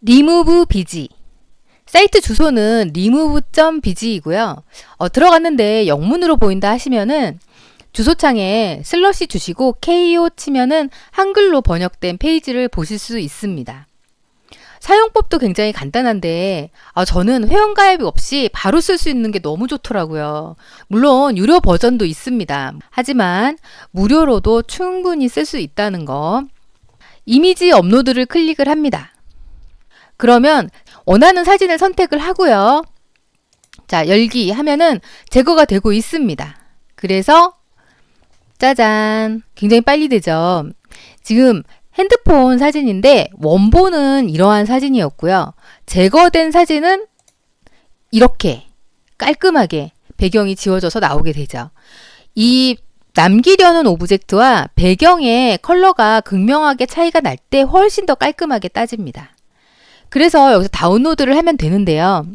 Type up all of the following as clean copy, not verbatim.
remove bg. 사이트 주소는 remove.bg이고요. 들어갔는데 영문으로 보인다 하시면은 주소창에 슬러시 주시고 ko 치면은 한글로 번역된 페이지를 보실 수 있습니다. 사용법도 굉장히 간단한데 저는 회원가입 없이 바로 쓸 수 있는 게 너무 좋더라고요. 물론 유료 버전도 있습니다. 하지만 무료로도 충분히 쓸 수 있다는 거. 이미지 업로드를 클릭을 합니다. 그러면 원하는 사진을 선택을 하고요. 자, 열기 하면은 제거가 되고 있습니다. 그래서 짜잔, 굉장히 빨리 되죠. 지금 핸드폰 사진인데 원본은 이러한 사진이었고요. 제거된 사진은 이렇게 깔끔하게 배경이 지워져서 나오게 되죠. 이 남기려는 오브젝트와 배경의 컬러가 극명하게 차이가 날 때 훨씬 더 깔끔하게 따집니다. 그래서 여기서 다운로드를 하면 되는데요.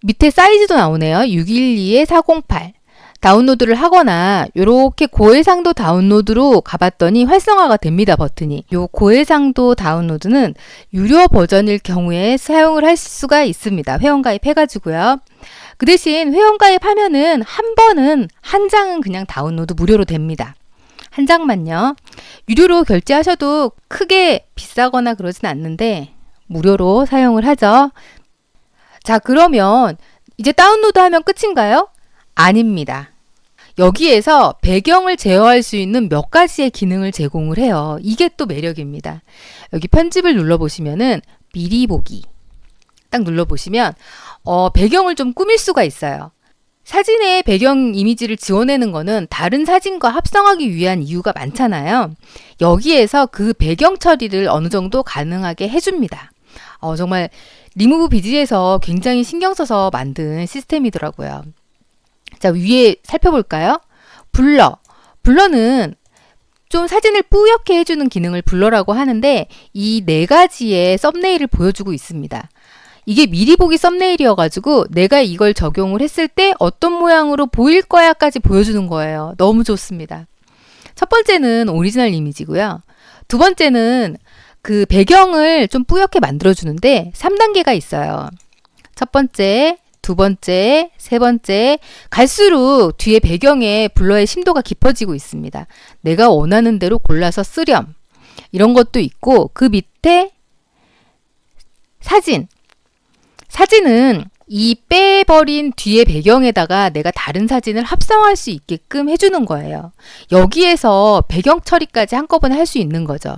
밑에 사이즈도 나오네요. 612-408. 다운로드를 하거나 이렇게 고해상도 다운로드로 가봤더니 활성화가 됩니다. 버튼이. 이 고해상도 다운로드는 유료 버전일 경우에 사용을 할 수가 있습니다. 회원가입 해가지고요. 그 대신 회원가입하면은 한 장은 그냥 다운로드 무료로 됩니다. 한 장만요. 유료로 결제하셔도 크게 비싸거나 그러진 않는데 무료로 사용을 하죠. 자, 그러면 이제 다운로드하면 끝인가요? 아닙니다. 여기에서 배경을 제어할 수 있는 몇 가지의 기능을 제공을 해요. 이게 또 매력입니다. 여기 편집을 눌러보시면은 미리 보기 딱 눌러보시면 배경을 좀 꾸밀 수가 있어요. 사진의 배경 이미지를 지워내는 거는 다른 사진과 합성하기 위한 이유가 많잖아요. 여기에서 그 배경 처리를 어느 정도 가능하게 해줍니다. 정말 리무브 비지에서 굉장히 신경 써서 만든 시스템이더라고요. 자, 위에 살펴볼까요? 블러. 블러는 좀 사진을 뿌옇게 해주는 기능을 블러라고 하는데 이 네 가지의 썸네일을 보여주고 있습니다. 이게 미리 보기 썸네일이어가지고 내가 이걸 적용을 했을 때 어떤 모양으로 보일 거야까지 보여주는 거예요. 너무 좋습니다. 첫 번째는 오리지널 이미지고요. 두 번째는 그 배경을 좀 뿌옇게 만들어주는데 3단계가 있어요. 첫 번째, 두 번째, 세 번째 갈수록 뒤에 배경에 블러의 심도가 깊어지고 있습니다. 내가 원하는 대로 골라서 쓰렴. 이런 것도 있고 그 밑에 사진은 이 빼버린 뒤에 배경에다가 내가 다른 사진을 합성할 수 있게끔 해주는 거예요. 여기에서 배경 처리까지 한꺼번에 할 수 있는 거죠.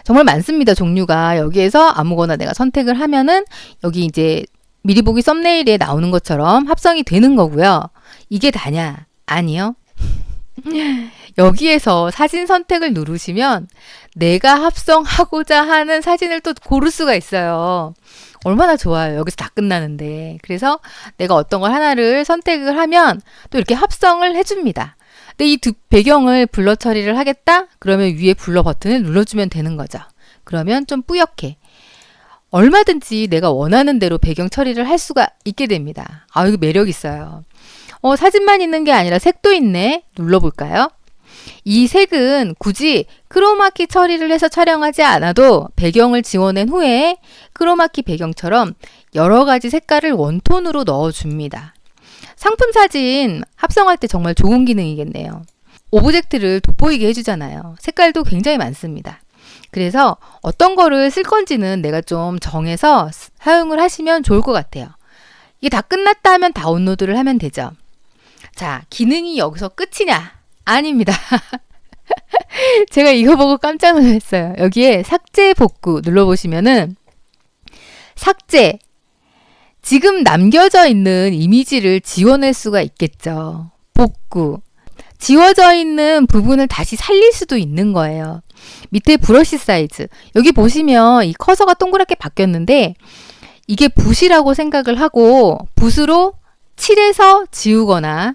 정말 많습니다. 종류가. 여기에서 아무거나 내가 선택을 하면은 여기 이제 미리 보기 썸네일에 나오는 것처럼 합성이 되는 거고요. 이게 다냐? 아니요. 여기에서 사진 선택을 누르시면 내가 합성하고자 하는 사진을 또 고를 수가 있어요. 얼마나 좋아요. 여기서 다 끝나는데. 그래서 내가 어떤 걸 하나를 선택을 하면 또 이렇게 합성을 해줍니다. 근데 이 두 배경을 블러 처리를 하겠다? 그러면 위에 블러 버튼을 눌러주면 되는 거죠. 그러면 좀 뿌옇게. 얼마든지 내가 원하는 대로 배경 처리를 할 수가 있게 됩니다. 이거 매력 있어요. 사진만 있는 게 아니라 색도 있네. 눌러볼까요? 이 색은 굳이 크로마키 처리를 해서 촬영하지 않아도 배경을 지워낸 후에 크로마키 배경처럼 여러 가지 색깔을 원톤으로 넣어줍니다. 상품 사진 합성할 때 정말 좋은 기능이겠네요. 오브젝트를 돋보이게 해주잖아요. 색깔도 굉장히 많습니다. 그래서 어떤 거를 쓸 건지는 내가 좀 정해서 사용을 하시면 좋을 것 같아요. 이게 다 끝났다 하면 다운로드를 하면 되죠. 자, 기능이 여기서 끝이냐? 아닙니다. 제가 이거 보고 깜짝 놀랐어요. 여기에 삭제 복구 눌러보시면은 삭제, 지금 남겨져 있는 이미지를 지워낼 수가 있겠죠. 복구, 지워져 있는 부분을 다시 살릴 수도 있는 거예요. 밑에 브러쉬 사이즈, 여기 보시면 이 커서가 동그랗게 바뀌었는데 이게 붓이라고 생각을 하고 붓으로 칠해서 지우거나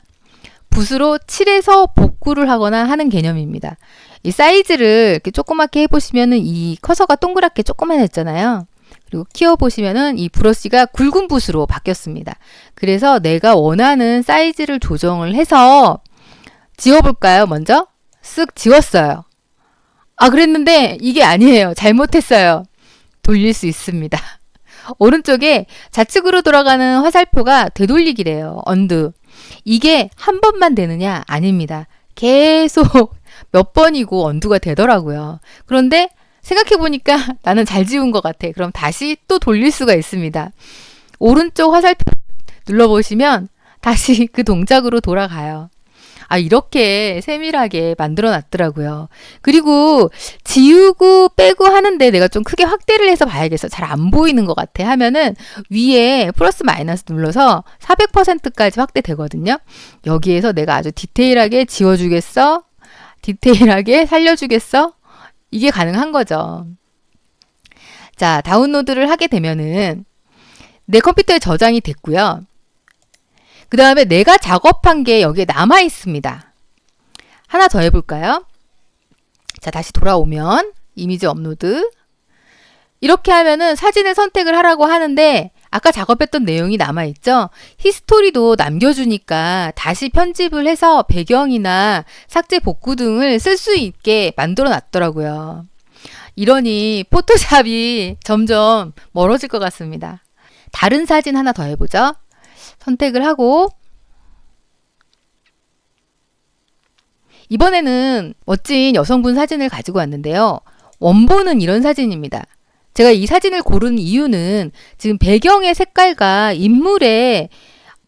붓으로 칠해서 복구를 하거나 하는 개념입니다. 이 사이즈를 이렇게 조그맣게 해보시면은 이 커서가 동그랗게 조그만했잖아요. 그리고 키워보시면은 이 브러쉬가 굵은 붓으로 바뀌었습니다. 그래서 내가 원하는 사이즈를 조정을 해서 지워볼까요? 먼저 쓱 지웠어요. 그랬는데 이게 아니에요. 잘못했어요. 돌릴 수 있습니다. 오른쪽에 좌측으로 돌아가는 화살표가 되돌리기래요. 언두. 이게 한 번만 되느냐? 아닙니다. 계속 몇 번이고 언두가 되더라고요. 그런데 생각해보니까 나는 잘 지운 것 같아. 그럼 다시 또 돌릴 수가 있습니다. 오른쪽 화살표 눌러보시면 다시 그 동작으로 돌아가요. 아, 이렇게 세밀하게 만들어 놨더라고요. 그리고 지우고 빼고 하는데 내가 좀 크게 확대를 해서 봐야겠어. 잘 안 보이는 것 같아 하면은 위에 플러스 마이너스 눌러서 400%까지 확대되거든요. 여기에서 내가 아주 디테일하게 지워주겠어? 디테일하게 살려주겠어? 이게 가능한 거죠. 자, 다운로드를 하게 되면은 내 컴퓨터에 저장이 됐고요. 그 다음에 내가 작업한 게 여기에 남아 있습니다. 하나 더 해볼까요? 자, 다시 돌아오면 이미지 업로드. 이렇게 하면은 사진을 선택을 하라고 하는데 아까 작업했던 내용이 남아있죠? 히스토리도 남겨주니까 다시 편집을 해서 배경이나 삭제 복구 등을 쓸 수 있게 만들어 놨더라고요. 이러니 포토샵이 점점 멀어질 것 같습니다. 다른 사진 하나 더 해보죠. 선택을 하고 이번에는 멋진 여성분 사진을 가지고 왔는데요. 원본은 이런 사진입니다. 제가 이 사진을 고른 이유는 지금 배경의 색깔과 인물의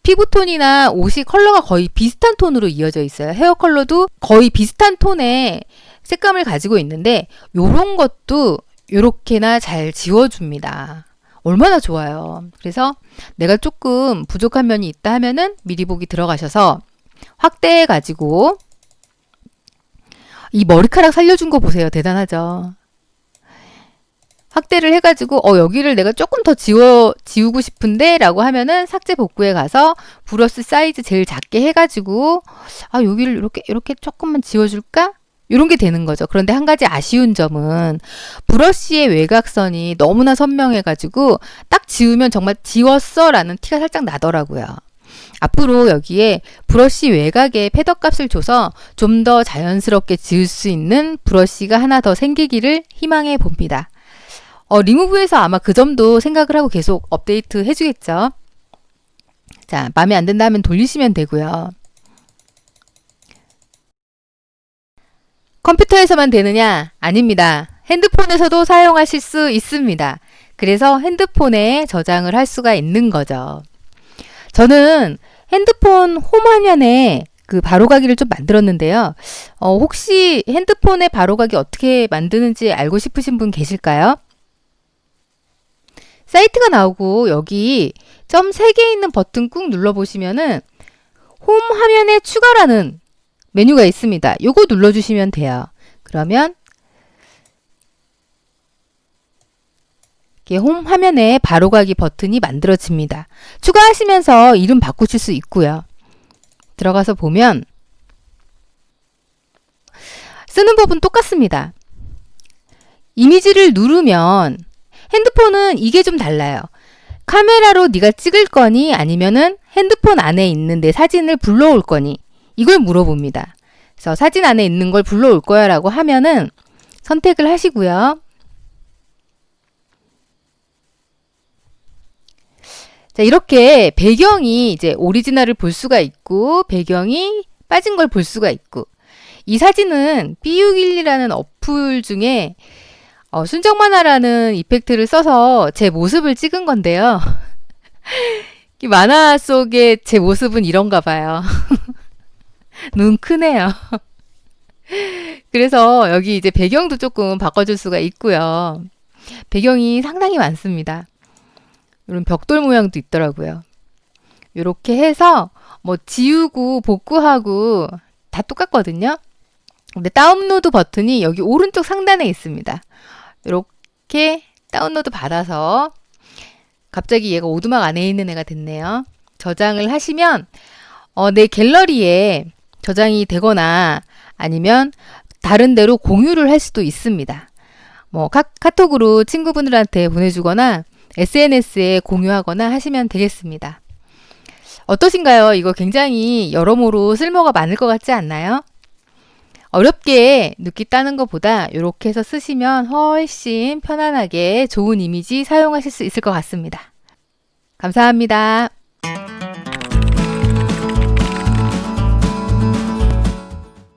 피부톤이나 옷이 컬러가 거의 비슷한 톤으로 이어져 있어요. 헤어 컬러도 거의 비슷한 톤의 색감을 가지고 있는데 요런 것도 요렇게나 잘 지워줍니다. 얼마나 좋아요. 그래서 내가 조금 부족한 면이 있다 하면은 미리 보기 들어가셔서 확대해 가지고 이 머리카락 살려준 거 보세요. 대단하죠. 확대를 해가지고 여기를 내가 조금 더 지우고 싶은데 라고 하면은 삭제 복구에 가서 브러쉬 사이즈 제일 작게 해가지고 여기를 이렇게 조금만 지워줄까? 이런 게 되는 거죠. 그런데 한 가지 아쉬운 점은 브러쉬의 외곽선이 너무나 선명해가지고 딱 지우면 정말 지웠어 라는 티가 살짝 나더라고요. 앞으로 여기에 브러쉬 외곽에 패더 값을 줘서 좀 더 자연스럽게 지울 수 있는 브러쉬가 하나 더 생기기를 희망해 봅니다. 리무브에서 아마 그 점도 생각을 하고 계속 업데이트 해주겠죠. 자, 마음에 안 든다 하면 돌리시면 되고요. 컴퓨터에서만 되느냐? 아닙니다. 핸드폰에서도 사용하실 수 있습니다. 그래서 핸드폰에 저장을 할 수가 있는 거죠. 저는 핸드폰 홈 화면에 그 바로가기를 좀 만들었는데요. 혹시 핸드폰의 바로가기 어떻게 만드는지 알고 싶으신 분 계실까요? 사이트가 나오고 여기 점 3개 있는 버튼 꾹 눌러보시면은 홈 화면에 추가라는 메뉴가 있습니다. 요거 눌러주시면 돼요. 그러면 이렇게 홈 화면에 바로가기 버튼이 만들어집니다. 추가하시면서 이름 바꾸실 수 있고요. 들어가서 보면 쓰는 법은 똑같습니다. 이미지를 누르면 핸드폰은 이게 좀 달라요. 카메라로 네가 찍을 거니 아니면은 핸드폰 안에 있는 내 사진을 불러올 거니 이걸 물어봅니다. 그래서 사진 안에 있는 걸 불러올 거야 라고 하면은 선택을 하시고요. 자, 이렇게 배경이 이제 오리지널을 볼 수가 있고 배경이 빠진 걸 볼 수가 있고 이 사진은 B612라는 어플 중에 순정만화라는 이펙트를 써서 제 모습을 찍은 건데요. 이 만화 속의 제 모습은 이런가 봐요. 눈 크네요. 그래서 여기 이제 배경도 조금 바꿔줄 수가 있고요. 배경이 상당히 많습니다. 이런 벽돌 모양도 있더라고요. 이렇게 해서 뭐 지우고 복구하고 다 똑같거든요. 근데 다운로드 버튼이 여기 오른쪽 상단에 있습니다. 이렇게 다운로드 받아서 갑자기 얘가 오두막 안에 있는 애가 됐네요. 저장을 하시면 내 갤러리에 저장이 되거나 아니면 다른 데로 공유를 할 수도 있습니다. 뭐 카톡으로 친구분들한테 보내주거나 SNS에 공유하거나 하시면 되겠습니다. 어떠신가요? 이거 굉장히 여러모로 쓸모가 많을 것 같지 않나요? 어렵게 눕기 따는 것보다 이렇게 해서 쓰시면 훨씬 편안하게 좋은 이미지 사용하실 수 있을 것 같습니다. 감사합니다.